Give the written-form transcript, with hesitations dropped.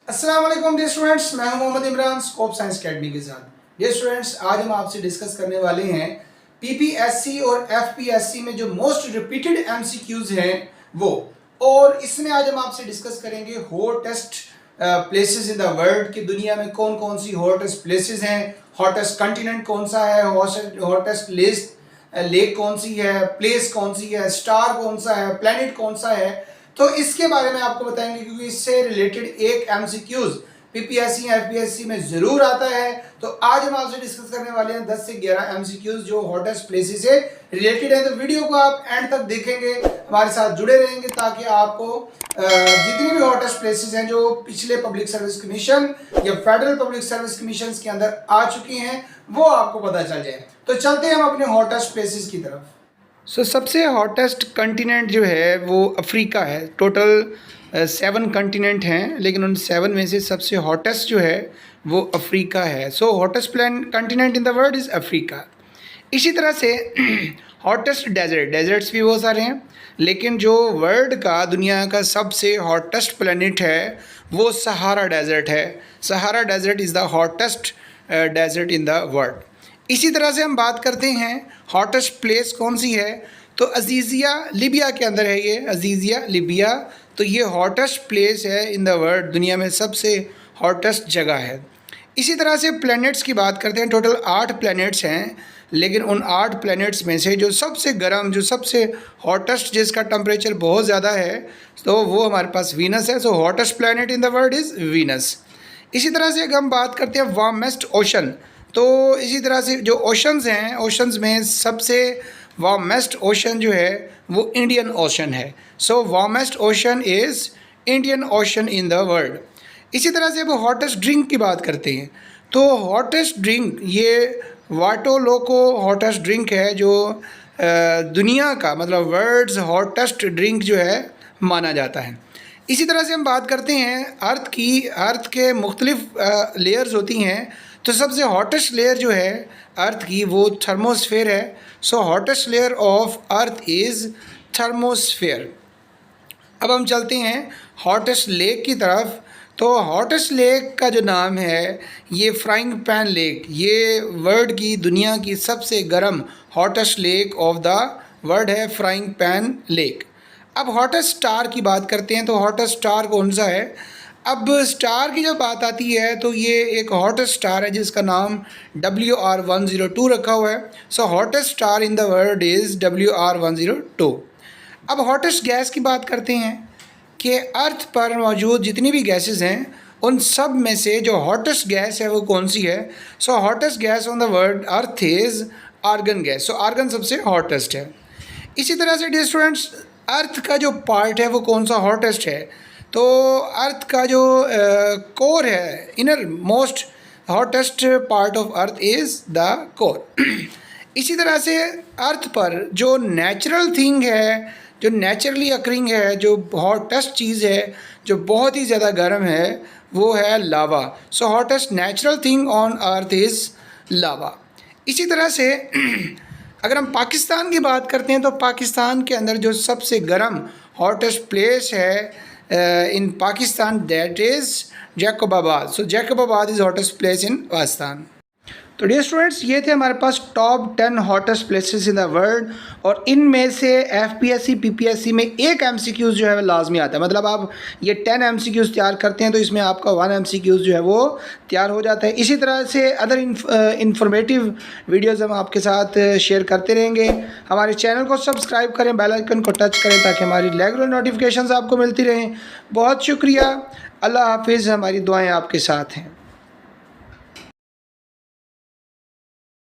अस्सलाम वालेकुम dear students, मैं हूं Mohammad Imran scope science academy के साथ। डियर स्टूडेंट्स, आज हम आपसे डिस्कस करने वाले हैं पीपीएससी और एफपीएससी में जो मोस्ट रिपीटेड एमसीक्यूज हैं वो, और इसमें आज हम आपसे डिस्कस करेंगे hottest places in the world कि दुनिया में कौन कौन सी हॉटेस्ट प्लेसेस हैं, हॉटेस्ट कंटिनेंट कौन सा है, हॉटेस्ट लेक कौन सी है, प्लेस कौन सी है, स्टार कौन सा है, प्लेनेट कौन सा है। तो इसके बारे में आपको बताएंगे क्योंकि इससे रिलेटेड एक एमसीक्यूज पीपीएससी एफपीएससी में जरूर आता है। तो आज हम आपसे डिस्कस करने वाले हैं 10 से 11 एमसीक्यूज जो हॉटेस्ट प्लेसेस से रिलेटेड है। तो वीडियो को आप एंड तक देखेंगे, हमारे साथ जुड़े रहेंगे ताकि आपको जितनी भी हॉटेस्ट प्लेसेस हैं जो पिछले पब्लिक सर्विस कमीशन या फेडरल पब्लिक सर्विस कमीशन के अंदर आ चुकी हैं वो आपको पता चल जाए। तो चलते हैं हम अपने हॉटेस्ट प्लेसेस की तरफ। सबसे हॉटेस्ट कंटिनेंट जो है वो अफ्रीका है। टोटल 7 कंटिनेंट हैं, लेकिन उन 7 में से सबसे हॉटेस्ट जो है वो अफ्रीका है। Hottest continent in the world is Africa. इसी तरह से हॉटेस्ट डेजर्ट्स भी बहुत सारे हैं, लेकिन जो वर्ल्ड का दुनिया का सबसे हॉटेस्ट प्लेनेट है वो सहारा डेजर्ट है। Sahara desert is the hottest desert in the world. इसी तरह से हम बात करते हैं हॉटेस्ट प्लेस कौन सी है, तो अजीज़िया लिबिया के अंदर है। ये अजीज़िया लिबिया, तो ये हॉटेस्ट प्लेस है इन द वर्ल्ड, दुनिया में सबसे हॉटेस्ट जगह है। इसी तरह से प्लैनेट्स की बात करते हैं। टोटल 8 प्लैनेट्स हैं, लेकिन उन 8 प्लैनेट्स में से जो सबसे गर्म, जो सबसे हॉटेस्ट, जिसका टेम्परेचर बहुत ज़्यादा है, तो वो हमारे पास वीनस है। Hottest planet in the world is Venus. इसी तरह से अगर हम बात करते हैं वार्मेस्ट ओशन, तो इसी तरह से जो ओशंस हैं, ओशंस में सबसे वार्मेस्ट ओशन जो है वो इंडियन ओशन है। Warmest ocean is Indian ocean in the world. इसी तरह से अब हॉटेस्ट ड्रिंक की बात करते हैं, तो हॉटेस्ट ड्रिंक ये वाटो लोको हॉटेस्ट ड्रिंक है जो दुनिया का मतलब वर्ल्ड्स हॉटेस्ट ड्रिंक जो है माना जाता है। इसी तरह से हम बात करते हैं अर्थ की। अर्थ के मुख्तलिफ लेयर्स होती हैं, तो सबसे हॉटेस्ट लेयर जो है अर्थ की वो थर्मोस्फेयर है। Hottest layer of earth is thermosphere. अब हम चलते हैं हॉटेस्ट लेक की तरफ। तो हॉटेस्ट लेक का जो नाम है ये फ्राइंग पैन लेक, ये वर्ल्ड की दुनिया की सबसे गर्म hottest lake of the world है, फ्राइंग पैन लेक। अब हॉटेस्ट स्टार की बात करते हैं, तो हॉटेस्ट स्टार कौन सा है। अब स्टार की जब बात आती है तो ये एक हॉटेस्ट स्टार है जिसका नाम WR102 रखा हुआ है। Hottest star in the world is WR102। अब हॉटेस्ट गैस की बात करते हैं कि अर्थ पर मौजूद जितनी भी गैसेस हैं उन सब में से जो हॉटेस्ट गैस है वो कौन सी है। Hottest gas on the world earth is argon gas. Argon सबसे हॉटेस्ट है। इसी तरह से डियर स्टूडेंट्स, अर्थ का जो पार्ट है वो कौन सा हॉटेस्ट है, तो अर्थ का जो कोर है, inner most hottest part of earth is the core. इसी तरह से अर्थ पर जो नेचुरल थिंग है, जो नेचुरली अकरिंग है, जो हॉटेस्ट चीज़ है, जो बहुत ही ज़्यादा गर्म है, वो है lava. Hottest natural thing on earth is lava. इसी तरह से अगर हम पाकिस्तान की बात करते हैं, तो पाकिस्तान के अंदर जो सबसे गर्म हॉटेस्ट प्लेस है in Pakistan, that is Jacobabad. Jacobabad is hottest place in Pakistan. तो डियर स्टूडेंट्स, ये थे हमारे पास top 10 hottest places in the world, और इनमें से एफपीएससी पीपीएससी में एक एमसीक्यूज़ जो है वो लाजमी आता है। मतलब आप ये 10 एमसीक्यूज़ तैयार करते हैं तो इसमें आपका 1 एमसीक्यूज़ जो है वो तैयार हो जाता है। इसी तरह से अदर इंफॉर्मेटिव वीडियोज़ हम आपके साथ शेयर करते रहेंगे। हमारे चैनल को सब्सक्राइब करें, बेल आइकन को टच करें ताकि हमारी रेगुलर नोटिफिकेशंस आपको मिलती रहें। बहुत शुक्रिया, अल्लाह हाफिज़, हमारी दुआएँ आपके साथ हैं।